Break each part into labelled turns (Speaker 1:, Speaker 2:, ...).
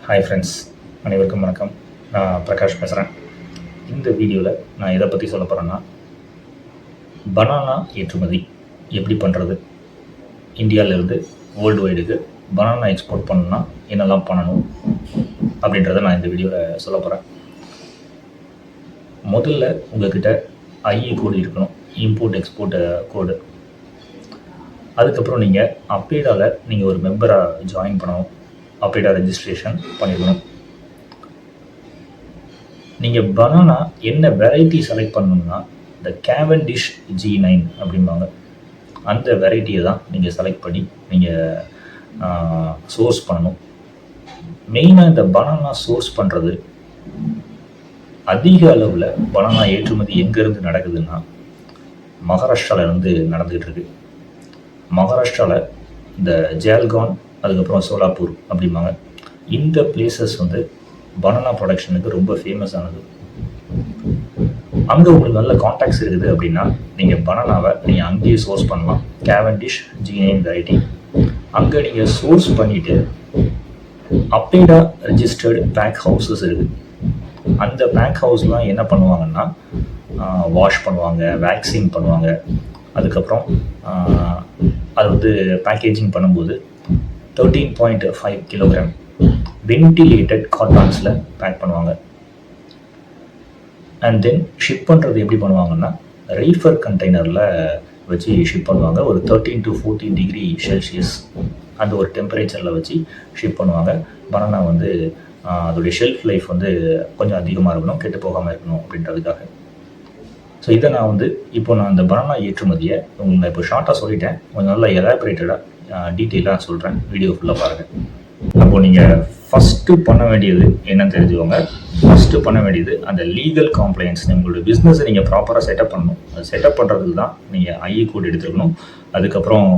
Speaker 1: Hi friends, அனைவருக்கும் வணக்கம். நான் பிரகாஷ் பேசுகிறேன். இந்த வீடியோவில் நான் எதை பற்றி சொல்ல போகிறேன்னா, பனானா ஏற்றுமதி எப்படி பண்ணுறது, இந்தியாவிலேருந்து வேர்ல்டு வைடுக்கு பனானா எக்ஸ்போர்ட் பண்ணணும்னா என்னெல்லாம் பண்ணணும் அப்படின்றத நான் இந்த வீடியோவில் சொல்ல போகிறேன். முதல்ல உங்கள்கிட்ட ஐஇ கோடு இருக்கணும், இம்போர்ட் எக்ஸ்போர்ட் கோடு. அதுக்கப்புறம் நீங்கள் அப்பேடாவில் நீங்கள் ஒரு மெம்பராக ஜாயின் பண்ணணும், அப்பேடா ரெஜிஸ்ட்ரேஷன் பண்ணிடணும். நீங்கள் பனானா என்ன வெரைட்டி செலக்ட் பண்ணணும்னா இந்த கேவன்டிஷ் G9 அப்படிம்பாங்க. அந்த வெரைட்டியை தான் நீங்கள் செலக்ட் பண்ணி நீங்கள் சோர்ஸ் பண்ணணும். மெயினாக இந்த பனானா சோர்ஸ் பண்ணுறது, அதிக அளவில் பனானா ஏற்றுமதி எங்கேருந்து நடக்குதுன்னா மகாராஷ்டிராவிலேருந்து நடந்துகிட்டு இருக்கு. மகாராஷ்டிராவில் இந்த ஜால்கான், அதுக்கப்புறம் சோலாப்பூர் அப்படிம்பாங்க. இந்த பிளேசஸ் வந்து பனானா ப்ரொடக்ஷனுக்கு ரொம்ப ஃபேமஸானது. அங்கே உங்களுக்கு நல்ல கான்டாக்ட்ஸ் இருக்குது அப்படின்னா நீங்கள் பனானாவை நீங்கள் அங்கேயே சோர்ஸ் பண்ணலாம். கேவன்டிஷ் G9 வெரைட்டி அங்கே நீங்கள் சோர்ஸ் பண்ணிவிட்டு அப்பேடா ரெஜிஸ்டர்டு பேக் ஹவுஸஸ் இருக்குது. அந்த பேக் ஹவுஸ்லாம் என்ன பண்ணுவாங்கன்னா வாஷ் பண்ணுவாங்க, வேக்சின் பண்ணுவாங்க. அதுக்கப்புறம் அது வந்து பேக்கேஜிங் பண்ணும்போது 13.5 கிலோகிராம் வென்டிலேட்டட் கார்டான்ஸில் பேக் பண்ணுவாங்க. அண்ட் தென் ஷிப் பண்ணுறது எப்படி பண்ணுவாங்கன்னா ரீஃபர் கண்டெய்னரில் வச்சு ஷிப் பண்ணுவாங்க. ஒரு 13 to 14 டிகிரி செல்சியஸ் அந்த ஒரு டெம்பரேச்சரில் வச்சு ஷிப் பண்ணுவாங்க. பனானா வந்து அதோடைய ஷெல்ஃப் லைஃப் வந்து கொஞ்சம் அதிகமாக இருக்கணும், கெட்டு போகாமல் இருக்கணும் அப்படின்றதுக்காக. ஸோ இதை நான் வந்து நான் அந்த பனானா ஏற்றுமதியை உங்களுக்கு நான் இப்போ ஷார்ட்டாக சொல்லிட்டேன். கொஞ்சம் நல்லா எலாபரேட்டடாக டீட்டெயிலாக சொல்கிறேன், வீடியோ ஃபுல்லாக பாருங்கள். அப்போது நீங்கள் ஃபஸ்ட்டு பண்ண வேண்டியது என்னன்னு தெரிஞ்சுக்கோங்க. ஃபஸ்ட்டு பண்ண வேண்டியது அந்த லீகல் காம்ப்ளைன்ஸ். உங்களோட பிஸ்னஸை நீங்கள் ப்ராப்பராக செட்டப் பண்ணணும். அது செட்டப் பண்ணுறதுக்கு தான் நீங்கள் ஐஇ கோட் எடுத்துக்கணும். அதுக்கப்புறம்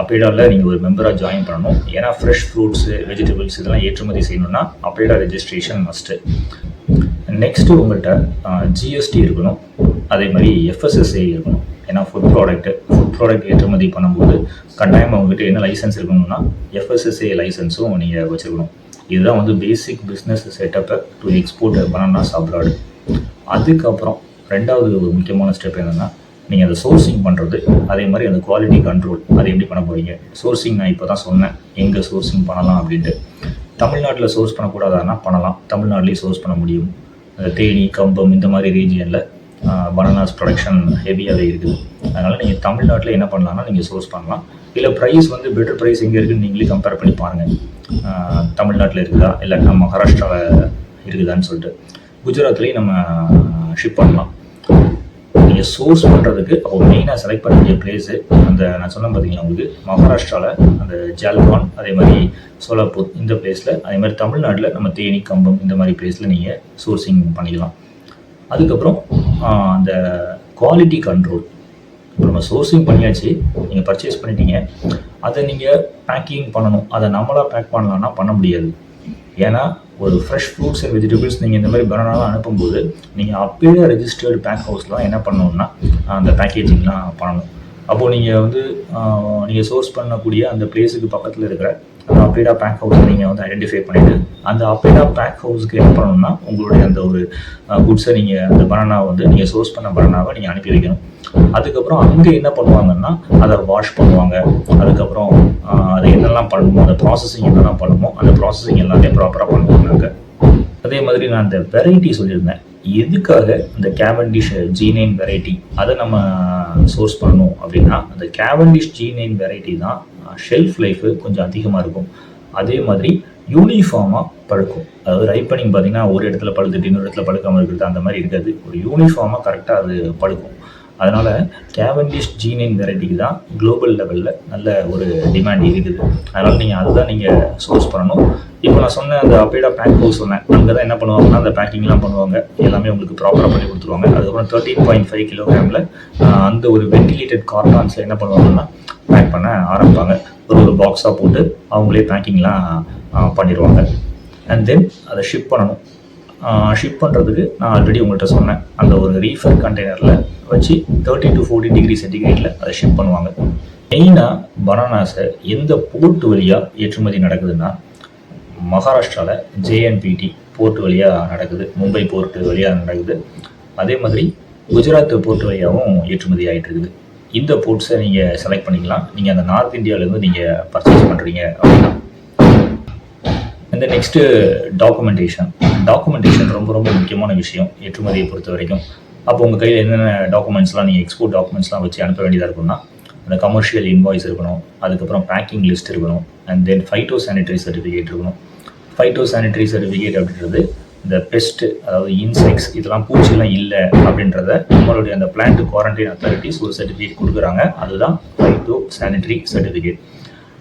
Speaker 1: அப்பேடாவில் நீங்கள் ஒரு மெம்பராக ஜாயின் பண்ணணும். ஏன்னா ஃப்ரெஷ் ஃப்ரூட்ஸு, வெஜிடபிள்ஸ் இதெல்லாம் ஏற்றுமதி செய்யணும்னா அப்பேடா ரெஜிஸ்ட்ரேஷன் மஸ்ட்டு. நெக்ஸ்ட்டு உங்கள்கிட்ட ஜிஎஸ்டி இருக்கணும், அதே மாதிரி FSSAI இருக்கணும். ஏன்னா ஃபுட் ப்ராடக்ட் ஏற்றுமதி பண்ணும்போது கட்டாயமாக உங்கள்கிட்ட என்ன லைசன்ஸ் இருக்கணும்னா FSSAI லைசன்ஸும் நீங்கள் வச்சுருக்கணும். இதுதான் வந்து பேசிக் பிஸ்னஸ் செட்டப்பை டு எக்ஸ்போர்ட் பனானாஸ் அப்ராடு. அதுக்கப்புறம் ரெண்டாவது ஒரு முக்கியமான ஸ்டெப் என்னென்னா, நீங்கள் அதை சோர்சிங் பண்ணுறது, அதே மாதிரி அந்த குவாலிட்டி கண்ட்ரோல் அதை எப்படி பண்ண போகிறீங்க. சோர்சிங் நான் இப்போ தான் சொன்னேன் எங்கே சோர்சிங் பண்ணலாம் அப்படின்ட்டு. தமிழ்நாட்டில் சோர்ஸ் பண்ணக்கூடாதானா பண்ணலாம், தமிழ்நாட்டிலேயே சோர்ஸ் பண்ண முடியும். தேனி, கம்பம் இந்த மாதிரி ரீஜியனில் பனானாஸ் ப்ரொடக்ஷன் ஹெவியாகவே இருக்குது. அதனால் நீங்கள் தமிழ்நாட்டில் என்ன பண்ணலாம்னா நீங்கள் சோர்ஸ் பண்ணலாம். இல்லை ப்ரைஸ் வந்து பெட்டர் ப்ரைஸ் எங்கே இருக்குதுன்னு நீங்களே கம்பேர் பண்ணி பாருங்கள். தமிழ்நாட்டில் இருக்குதா இல்லாட்டினா மகாராஷ்டிராவில் இருக்குதான்னு சொல்லிட்டு. குஜராத்லேயும் நம்ம ஷிப் பண்ணலாம். நீங்கள் சோர்ஸ் பண்ணுறதுக்கு அப்போது மெயினாக செலக்ட் பண்ண வேண்டிய பிளேஸு அந்த நான் சொன்னேன் பார்த்தீங்கன்னா உங்களுக்கு மகாராஷ்டிராவில் அந்த ஜால்கான், அதே மாதிரி சோலாப்பூர் இந்த பிளேஸில், அதே மாதிரி தமிழ்நாட்டில் நம்ம தேனி, கம்பம் இந்த மாதிரி பிளேஸில் நீங்கள் சோர்சிங் பண்ணிக்கலாம். அதுக்கப்புறம் அந்த குவாலிட்டி கண்ட்ரோல். இப்போ நம்ம சோர்சிங் பண்ணியாச்சு, நீங்கள் பர்ச்சேஸ் பண்ணிட்டீங்க, அதை நீங்கள் பேக்கிங் பண்ணணும். அதை நம்மளாக பேக் பண்ணலான்னா பண்ண முடியாது. ஏன்னா ஒரு ஃப்ரெஷ் ஃப்ரூட்ஸ் அண்ட் வெஜிடபிள்ஸ் நீங்கள் இந்த மாதிரி பனானாலாம் அனுப்பும்போது நீங்கள் அப்பேடா ரெஜிஸ்டர்டு பேக் ஹவுஸ்லாம் என்ன பண்ணணும்னா அந்த பேக்கேஜிங்லாம் பண்ணணும். அப்போது நீங்கள் வந்து நீங்கள் சோர்ஸ் பண்ணக்கூடிய அந்த பிளேஸுக்கு பக்கத்தில் இருக்கிற அந்த அப்பேடா பேக் ஹவுஸை நீங்கள் வந்து ஐடென்டிஃபை பண்ணிவிட்டு அந்த அப்பேடா பேக் ஹவுஸ்க்கு என்ன பண்ணணும்னா உங்களுடைய அந்த ஒரு குட்ஸை நீங்கள் அந்த பனானாவை வந்து நீங்கள் சோர்ஸ் பண்ண பனானாவை நீங்கள் அனுப்பி வைக்கணும். அதுக்கப்புறம் அங்கே என்ன பண்ணுவாங்கன்னா அதை வாஷ் பண்ணுவாங்க. அதுக்கப்புறம் அதை என்னெல்லாம் பண்ணணுமோ, அந்த ப்ராசஸிங் என்னெல்லாம் பண்ணணுமோ அந்த ப்ராசஸிங் எல்லாமே ப்ராப்பராக பண்ணுவாங்க. அதே மாதிரி நான் அந்த வெரைட்டி சொல்லியிருந்தேன், எதுக்காக இந்த கேவன்டிஷ் G9 வெரைட்டி அதை நம்ம சோர்ஸ் பண்ணணும் அப்படின்னா அந்த கேவன்டிஷ் G9 வெரைட்டி தான் ஷெல்ஃப் லைஃபு கொஞ்சம் அதிகமாக இருக்கும். அதே மாதிரி யூனிஃபார்மாக பழுக்கும். அதாவது ரைப்பனிங் பார்த்தீங்கன்னா ஒரு இடத்துல பழுத்துட்டு இன்னொரு இடத்துல பழுக்காமல் இருக்கிறது அந்த மாதிரி இருக்காது. ஒரு யூனிஃபார்மாக கரெக்டாக அது பழுக்கும். அதனால் கேவன்டிஷ் G9 வெரைட்டிக்கு தான் குளோபல் லெவலில் நல்ல ஒரு டிமாண்ட் இருக்குது. அதனால் நீங்கள் அதுதான் நீங்கள் சோர்ஸ் பண்ணணும். இப்போ நான் சொன்ன அந்த அப்பேடா பேக் ஹவுஸ் சொன்னேன், அங்கே தான் என்ன பண்ணுவாங்கன்னா அந்த பேக்கிங்லாம் பண்ணுவாங்க, எல்லாமே உங்களுக்கு ப்ராப்பராக பண்ணி கொடுத்துருவாங்க. அதுக்கப்புறம் 13.5 கிலோகிராமில் அந்த ஒரு வென்டிலேட்டட் கார்டான்ஸில் என்ன பண்ணுவாங்கன்னா பேக் பண்ண ஆரம்பிப்பாங்க. ஒரு பாக்ஸாக போட்டு அவங்களே பேக்கிங்லாம் பண்ணிடுவாங்க. அண்ட் தென் அதை ஷிப் பண்ணணும். ஷிப் பண்ணுறதுக்கு நான் ஆல்ரெடி உங்கள்கிட்ட சொன்னேன், அந்த ஒரு ரீஃபர் கண்டெய்னரில் வச்சு 13 to 14 டிகிரி சென்டிகிரேடில் அதை ஷிப் பண்ணுவாங்க. மெயினாக பனானாஸை எந்த போர்ட் வழியாக ஏற்றுமதி நடக்குதுன்னா மகாராஷ்டிராவில் JNPT போர்ட் வழியாக நடக்குது, மும்பை போர்ட் வழியாக நடக்குது. அதே மாதிரி குஜராத் போர்ட் வழியாகவும் ஏற்றுமதி ஆகிட்டு இருக்குது. இந்த போர்ட்ஸை நீங்கள் செலக்ட் பண்ணிக்கலாம், நீங்கள் அந்த நார்த் இந்தியாவிலேருந்து நீங்கள் பர்ச்சேஸ் பண்ணுறீங்க அப்படின்னா. இந்த நெக்ஸ்ட்டு டாக்குமெண்டேஷன் ரொம்ப ரொம்ப முக்கியமான விஷயம் ஏற்றுமதியை பொறுத்த வரைக்கும். அப்போ உங்கள் கையில் என்னென்ன டாக்குமெண்ட்ஸ்லாம் நீங்கள் எக்ஸ்போர்ட் டாக்குமெண்ட்ஸ்லாம் வச்சு அனுப்ப வேண்டியதாக இருக்கும்னா, அந்த கமர்ஷியல் இன்வாய்ஸ் இருக்கணும், அதுக்கப்புறம் பேக்கிங் லிஸ்ட் இருக்கணும், அண்ட் தென் ஃபைட்டோசானிட்டரி சர்டிஃபிகேட் இருக்கணும். ஃபைட்டோசானிட்டரி சர்டிஃபிகேட் அப்படின்றது இந்த பெஸ்ட்டு, அதாவது இன்செக்ட்ஸ், இதெல்லாம் பூச்சிலாம் இல்லை அப்படின்றத நம்மளுடைய அந்த பிளான்ட் குவாரண்டைன் அத்தாரிட்டிஸ் ஒரு சர்டிஃபிகேட் கொடுக்குறாங்க. அதுதான் ஃபைட்டோசானிட்டரி சர்டிஃபிகேட்.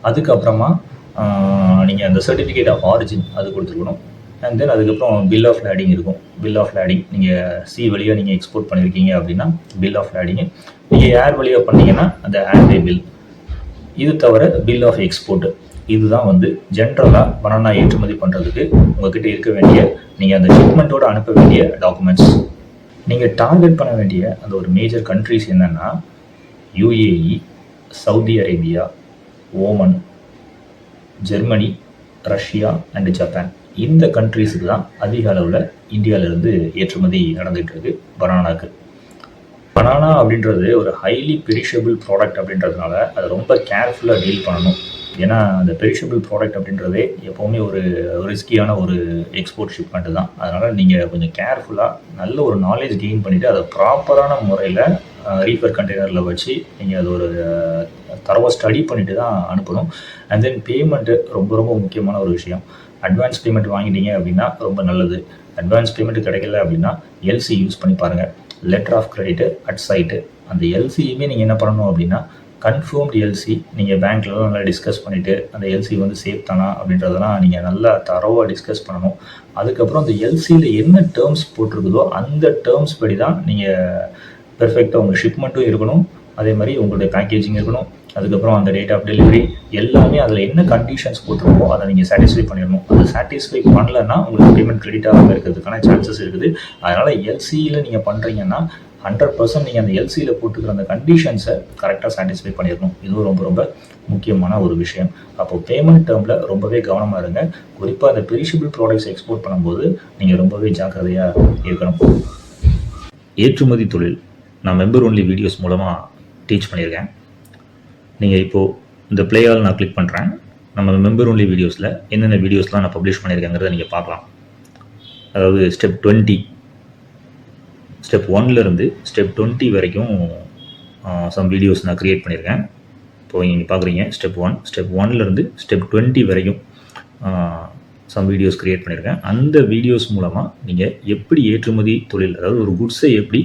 Speaker 1: அதுக்கப்புறமா நீங்கள் அந்த சர்டிஃபிகேட் ஆஃப் ஆரிஜின் அது கொடுத்துருக்கணும். அண்ட் தென் அதுக்கப்புறம் பில் ஆஃப் லேடிங் இருக்கும். பில் ஆஃப் லேடிங் நீங்கள் சி வழியாக நீங்கள் எக்ஸ்போர்ட் பண்ணியிருக்கீங்க அப்படின்னா பில் ஆஃப் லேடிங்கு, நீங்கள் ஏர் வழியாக பண்ணீங்கன்னா அந்த ஏர்வே பில். இது தவிர பில் ஆஃப் எக்ஸ்போர்ட், இதுதான் வந்து ஜென்ரலாக பனானா ஏற்றுமதி பண்ணுறதுக்கு உங்கள்கிட்ட இருக்க வேண்டிய, நீங்கள் அந்த ஷிப்மெண்ட்டோடு அனுப்ப வேண்டிய டாக்குமெண்ட்ஸ். நீங்கள் டார்கெட் பண்ண வேண்டிய அந்த ஒரு மேஜர் கண்ட்ரிஸ் என்னென்னா UAE, Saudi Arabia, Oman, Germany, Russia and Japan. இந்த கண்ட்ரீஸுக்கு தான் அதிக அளவில் இந்தியாவிலேருந்து ஏற்றுமதி நடந்துகிட்டு இருக்குது பனானாக்கு. பனானா அப்படின்றது ஒரு ஹைலி பெரிஷபிள் ப்ராடக்ட் அப்படின்றதுனால அதை ரொம்ப கேர்ஃபுல்லாக டீல் பண்ணணும். ஏன்னா அந்த பெரிஷபிள் ப்ராடக்ட் அப்படின்றதே எப்போவுமே ஒரு ரிஸ்கியான ஒரு எக்ஸ்போர்ட் ஷிப்மெண்ட்டு தான். அதனால் நீங்கள் கொஞ்சம் கேர்ஃபுல்லாக நல்ல ஒரு நாலேஜ் கெயின் பண்ணிவிட்டு அதை ப்ராப்பரான முறையில் ரீஃபர் கண்டெய்னரில் வச்சு நீங்கள் அது ஒரு தரவாக ஸ்டடி பண்ணிவிட்டு தான் அனுப்பணும். அண்ட் தென் பேமெண்ட்டு ரொம்ப ரொம்ப முக்கியமான ஒரு விஷயம். அட்வான்ஸ் பேமெண்ட் வாங்கிட்டீங்க அப்படின்னா ரொம்ப நல்லது. அட்வான்ஸ் பேமெண்ட் கிடைக்கல அப்படின்னா LC யூஸ் பண்ணி பாருங்கள், letter of credit at sight. அந்த LCயுமே நீங்கள் என்ன பண்ணணும் அப்படின்னா கன்ஃபார்ம்டு LC நீங்கள் பேங்க்லலாம் நல்லா டிஸ்கஸ் பண்ணிவிட்டு அந்த LC வந்து சேஃப் தானா அப்படின்றதெல்லாம் நீங்கள் நல்லா தரவாக டிஸ்கஸ் பண்ணணும். அதுக்கப்புறம் அந்த LCயில் என்ன டேர்ம்ஸ் போட்டிருக்குதோ அந்த டேர்ம்ஸ் படி தான் நீங்கள் பெர்ஃபெக்டாக உங்கள் ஷிப்மெண்ட்டும் இருக்கணும், அதே மாதிரி உங்களுடைய பேக்கேஜிங் இருக்கணும். அதுக்கப்புறம் அந்த டேட் ஆஃப் டெலிவரி எல்லாமே அதில் என்ன கண்டிஷன்ஸ் போட்டிருக்கோ அதை நீங்கள் சாட்டிஸ்ஃபை பண்ணிடணும். அதை சாட்டிஸ்ஃபை பண்ணலைன்னா உங்களுக்கு பேமெண்ட் கிரெடிட் ஆகாமல் இருக்கிறதுக்கான சான்சஸ் இருக்குது. அதனால் LCயில் நீங்கள் பண்ணுறீங்கன்னா 100% நீங்கள் அந்த LCயில் போட்டுக்கிற அந்த கண்டிஷன்ஸை கரெக்டாக சாட்டிஸ்ஃபை பண்ணிடணும். இதுவும் ரொம்ப ரொம்ப முக்கியமான ஒரு விஷயம். அப்போது பேமெண்ட் டேர்மில் ரொம்பவே கவனமாக இருங்க. குறிப்பாக அந்த பெரிஷபிள் ப்ராடக்ட்ஸ் எக்ஸ்போர்ட் பண்ணும்போது நீங்கள் ரொம்பவே ஜாக்கிரதையாக இருக்கணும். ஏற்றுமதி தொழில் நான் மெம்பர் ஒன்லி வீடியோஸ் மூலமாக டீச் பண்ணியிருக்கேன். நீங்கள் இப்போது இந்த பிளேயால் நான் கிளிக் பண்ணுறேன். நம்ம மெம்பர் ஒன்லி வீடியோஸில் என்னென்ன வீடியோஸ்லாம் நான் பப்ளிஷ் பண்ணியிருக்கேங்கிறத நீங்கள் பார்க்கலாம். அதாவது ஸ்டெப் 20, ஸ்டெப் 1லேருந்து ஸ்டெப் 20 வரைக்கும் சம் வீடியோஸ் நான் க்ரியேட் பண்ணியிருக்கேன். இப்போது நீங்கள் பார்க்குறீங்க ஸ்டெப் 1, ஸ்டெப் 1லேருந்து ஸ்டெப் 20 வரைக்கும் சம் வீடியோஸ் க்ரியேட் பண்ணியிருக்கேன். அந்த வீடியோஸ் மூலமாக நீங்கள் எப்படி ஏற்றுமதி தொழில், அதாவது ஒரு குட்ஸை எப்படி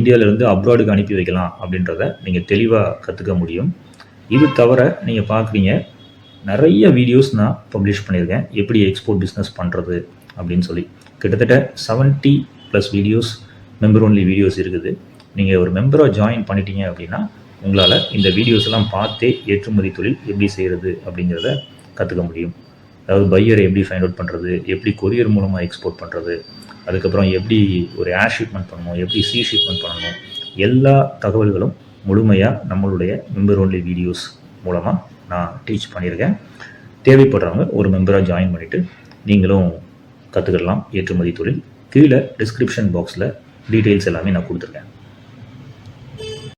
Speaker 1: இந்தியாவிலேருந்து அப்ராடுக்கு அனுப்பி வைக்கலாம் அப்படின்றத நீங்கள் தெளிவாக கற்றுக்க முடியும். இது தவிர நீங்கள் பார்க்குறீங்க நிறைய வீடியோஸ் நான் பப்ளிஷ் பண்ணியிருக்கேன் எப்படி எக்ஸ்போர்ட் பிஸ்னஸ் பண்ணுறது அப்படின்னு சொல்லி. கிட்டத்தட்ட 70+ வீடியோஸ் மெம்பர் ஒன்லி வீடியோஸ் இருக்குது. நீங்கள் ஒரு மெம்பராக ஜாயின் பண்ணிட்டீங்க அப்படின்னா உங்களால் இந்த வீடியோஸ் எல்லாம் பார்த்தே ஏற்றுமதி தொழில் எப்படி செய்கிறது அப்படிங்கிறத கற்றுக்க முடியும். அதாவது பையரை எப்படி ஃபைண்ட் அவுட் பண்ணுறது, எப்படி கொரியர் மூலமாக எக்ஸ்போர்ட் பண்ணுறது, அதுக்கப்புறம் எப்படி ஒரு ஏர் ஷிப்மெண்ட் பண்ணணும், எப்படி சி ஷிப்மெண்ட் பண்ணணும், எல்லா தகவல்களும் முழுமையாக நம்மளுடைய மெம்பர் ஒன்லி வீடியோஸ் மூலமாக நான் டீச் பண்ணியிருக்கேன். தேவைப்படுறவங்க ஒரு மெம்பராக ஜாயின் பண்ணிவிட்டு நீங்களும் கற்றுக்கலாம் ஏற்றுமதி தொழில். கீழே டிஸ்கிரிப்ஷன் பாக்ஸில் டீட்டெயில்ஸ் எல்லாமே நான் கொடுத்துருக்கேன்.